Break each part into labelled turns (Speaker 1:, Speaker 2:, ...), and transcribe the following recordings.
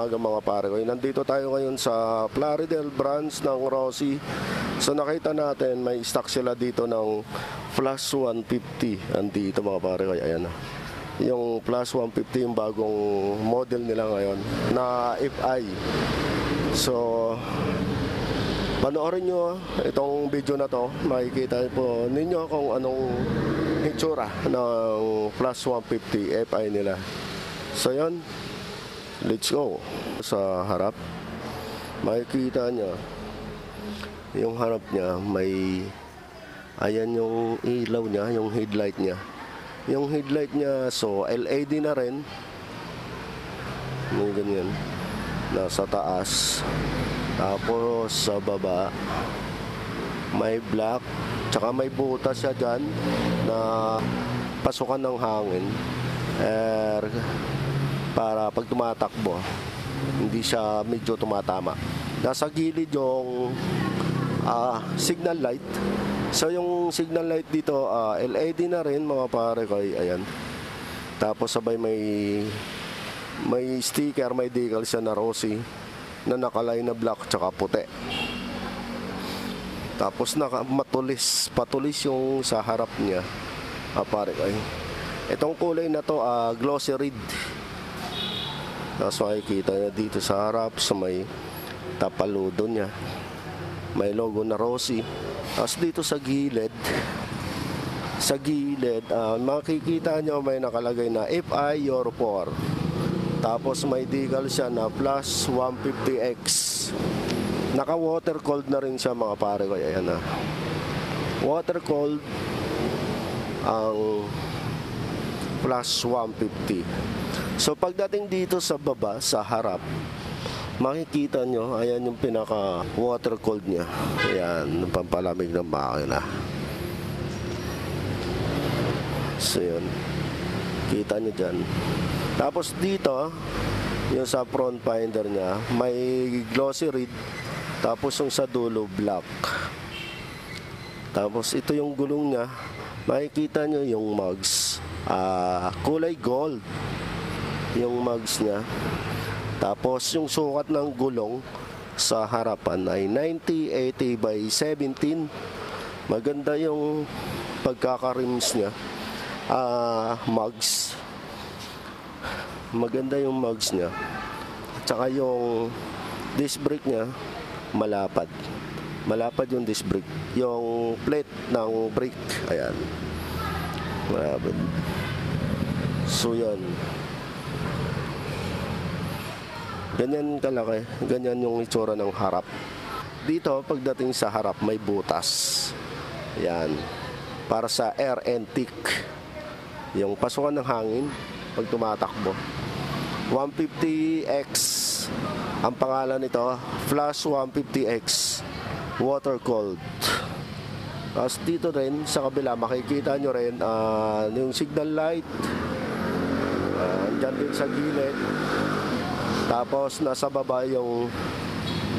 Speaker 1: umaga mga pare ko. Nandito tayo ngayon sa Plaridel branch ng Rossi. So nakita natin may stock sila dito ng Plus 150. Andito mga pare ko, ayan na. Yung Plus 150 yung bagong model nila ngayon na FI. So panoorin nyo itong video na to, makikita po ninyo kung anong itsura ng Plus 150 FI nila. So yun, let's go. Sa harap makikita nyo yung harap niya, may ayan yung ilaw niya, yung headlight niya. Yung headlight niya, so LED na rin. May ganyan nasa taas. Tapos sa baba may black, tsaka may butas siya dyan na pasukan ng hangin para pag tumatakbo hindi siya medyo tumatama. Nasa gilid yung signal light. So yung signal light dito LED na rin mga pare ko, ayan. Tapos sabay may sticker, may decal siya na Rossi na nakalay na black tsaka puti. Tapos patulis yung sa harap niya. Pare ko, itong kulay na to glossy red. Tapos makikita niya dito sa harap sa may tapaludo niya may logo na Rossi. Tapos dito sa gilid makikita nyo may nakalagay na FI Euro 4. Tapos may decal siya na Plus 150X. Naka water cold na rin siya mga pare ko. Ayan na, water cold ang Plus 150. So pagdating dito sa baba, sa harap, makikita nyo, ayan yung pinaka water cold nya. Ayan, yung pampalamig ng makina. So yun, kita nyo dyan. Tapos dito, yung sa front fender nya, may glossy red. Tapos yung sa dulo, black. Tapos ito yung gulong nya, makikita nyo yung mugs, kulay gold yung mugs nya. Tapos yung sukat ng gulong sa harapan ay 90/80 by 17. Maganda yung pagkaka-rims nya. Mugs. Maganda yung mugs nya. Tsaka yung disc brake nya malapad. Malapad yung disc brake. Yung plate ng brake, ayan, malapad. So yan, ganyan kalaki, ganyan yung itsura ng harap. Dito pagdating sa harap may butas. Yan, para sa air intake, yung pasukan ng hangin pag tumatakbo. 150X ang pangalan nito, Plus 150X water cold. Tapos dito rin sa kabila makikita nyo rin yung signal light, dyan din sa gilid. Tapos nasa baba yung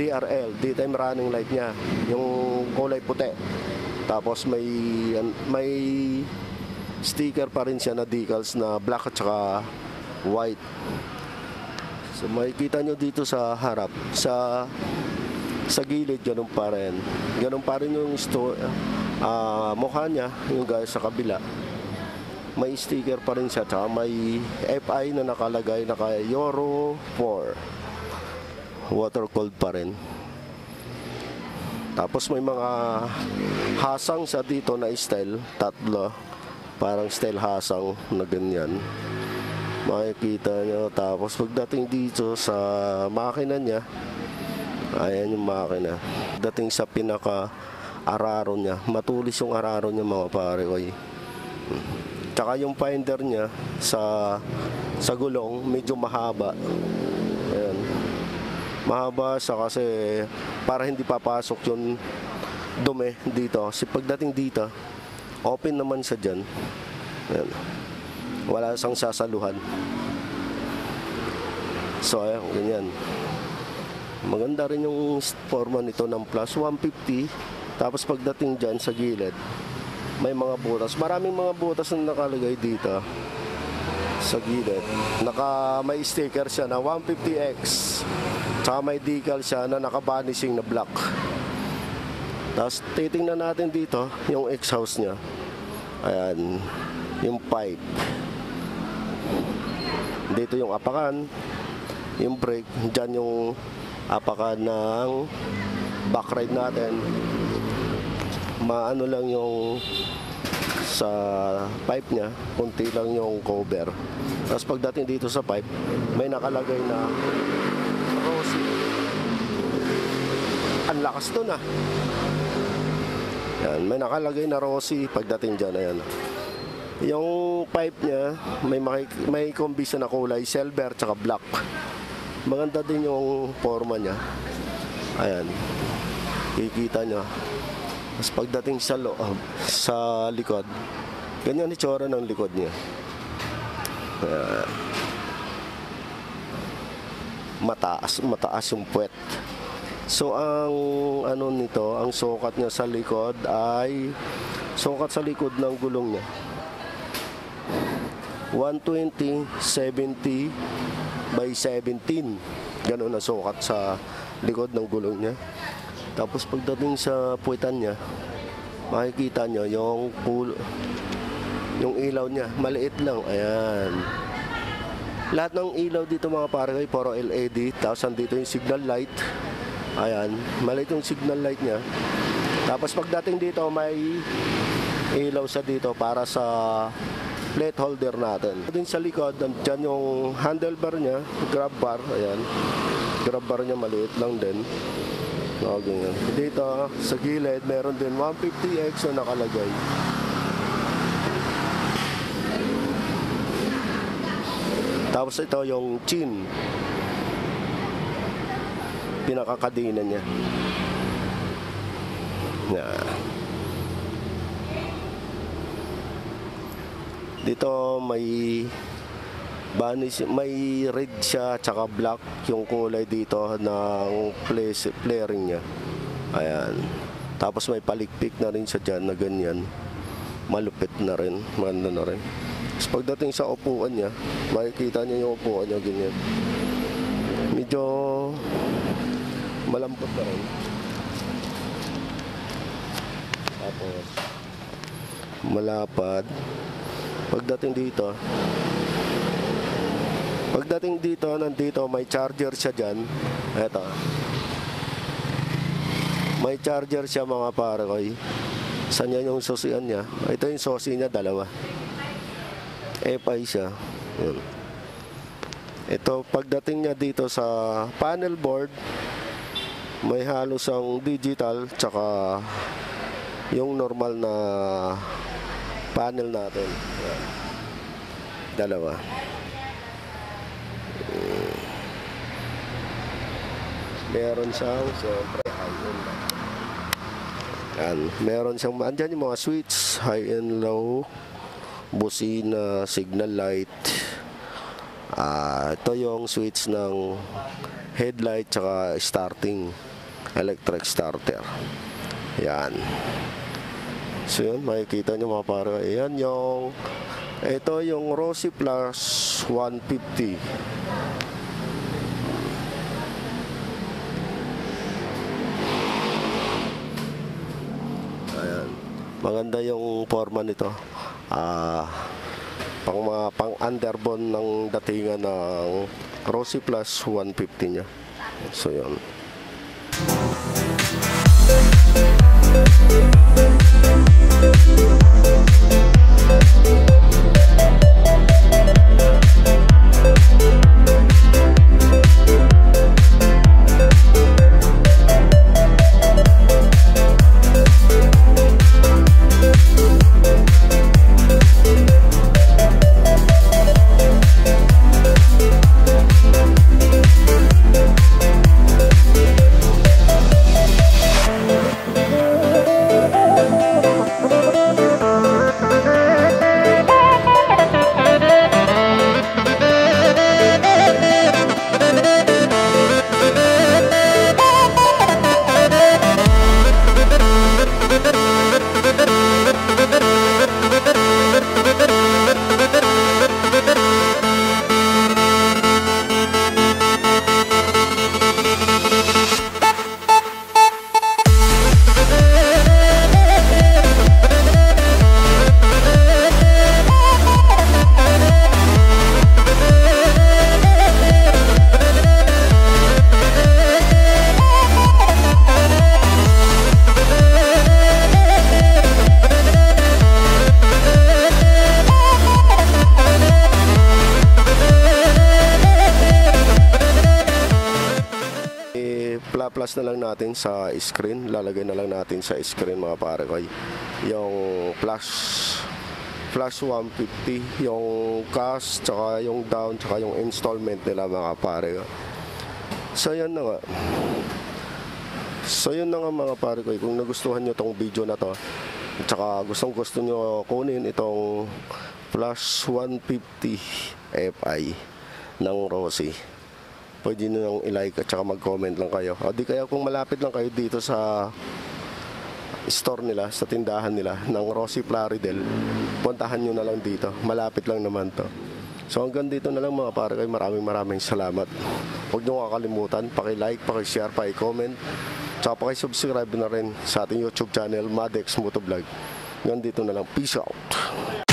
Speaker 1: DRL, daytime running light nya, yung kulay puti. Tapos may sticker pa rin siya na decals na black at saka white. So makikita nyo dito sa harap, sa gilid, ganun pa rin. Ganun pa rin yung mukha nya, yung guys sa kabila. May sticker pa rin siya, tsaka may FI na nakalagay, naka Euro 4. Water cold pa rin. Tapos may mga hasang sa dito na style, tatlo. Parang style hasang na ganyan. Makikita nyo. Tapos pagdating dito sa makina nya, ayan yung makina. Dating sa pinaka araro nya, matulis yung araro nya mga pare ko. Tsaka yung fender nya sa gulong medyo mahaba. Ayan, mahaba siya kasi para hindi papasok yung dumi dito. Kasi pagdating dito, open naman siya dyan. Ayan, wala siyang sasaluhan. So ayan, ganyan. Maganda rin yung forma nito ng Plus 150. Tapos pagdating dyan sa gilid, may mga butas. Maraming mga butas na nakalagay dito. sa gilid. May sticker siya na 150X. Tsaka may decal siya na naka-vanishing na black. Tapos titingnan natin dito yung exhaust niya. Ayan, yung pipe. Dito yung apakan, yung brake, dyan yung apakan ng back ride natin. Maano lang yung sa pipe niya, kunti lang yung cover. Tapos pagdating dito sa pipe, may nakalagay na Rossi. Ang lakas to na. Yan, may nakalagay na Rossi pagdating dyan. Ayan. Yung pipe niya, may kombisyon na kulay, silver tsaka black. Maganda din yung forma niya. Ayan. Kikita nyo. Tapos pagdating sa loob, sa likod, ganyan itsura ng likod niya. Ayan. Mataas yung puwet. So ang ano nito, ang sukat niya sa likod ay sukat sa likod ng gulong niya 120/70 by 17. Ganun ang sukat sa likod ng gulong niya. Tapos pagdating sa puwetan niya, makikita nyo yung ilaw niya, maliit lang. Ayan. Lahat ng ilaw dito mga pare ay puro LED. Tapos andito yung signal light. Ayan, maliit yung signal light niya. Tapos pagdating dito, may ilaw sa dito para sa plate holder natin. Din sa likod, dyan yung handlebar niya, grab bar. Ayan, grab bar niya maliit lang din. Okay. Dito sa gilid, meron din 150X na nakalagay. Tapos ito yung chin. Pinakakadina niya. Yeah. Dito may red siya tsaka black yung kulay dito ng flaring niya. Ayan. Tapos may palikpik na rin siya dyan na ganyan. Malupit na rin. Maganda na rin. Tapos pagdating sa upuan niya, makikita niya yung upuan niya ganyan. Medyo malambot na rin. Tapos malapad. Pagdating dito, nandito may charger siya dyan. Eto. May charger siya mga paroy. Saan yan yung susian niya? Ito yung susi niya, dalawa. FI siya. Yun. Ito, pagdating niya dito sa panel board, may halos ang digital tsaka yung normal na panel natin. Yan. Dalawa. Meron siyang siyempre high-end. Yan. Meron siyang andyan yung mga switch, high and low, busina, signal light. Ito yung switch ng headlight tsaka starting electric starter. Yan. So yun, makikita nyo mga pare. Ayan yung ito yung Rossi Plus 150. Maganda yung forma nito. Pang underbone ng datingan ng Rossi Plus 150 niya. So yun. i-flash na lang natin sa screen. Lalagay na lang natin sa screen mga pare ko. Yung flash 150, yung cash, tsaka yung down, tsaka yung installment nila mga pare ko. So yan na nga. So yun na nga mga pare ko. Kung nagustuhan nyo tong video na to, tsaka gusto nyo kunin itong flash 150 Fi ng Rossi, pwede nyo i-like at saka mag-comment lang kayo. O di kaya kung malapit lang kayo dito sa store nila, sa tindahan nila ng Rossi Plaridel, puntahan nyo na lang dito. Malapit lang naman to. So hanggang dito na lang mga pare ko. Maraming salamat. Huwag nyo kakalimutan, paki-like, paki-share, paki-comment, tsaka paki-subscribe na rin sa ating YouTube channel, Madex Motovlog. Hanggang dito na lang. Peace out.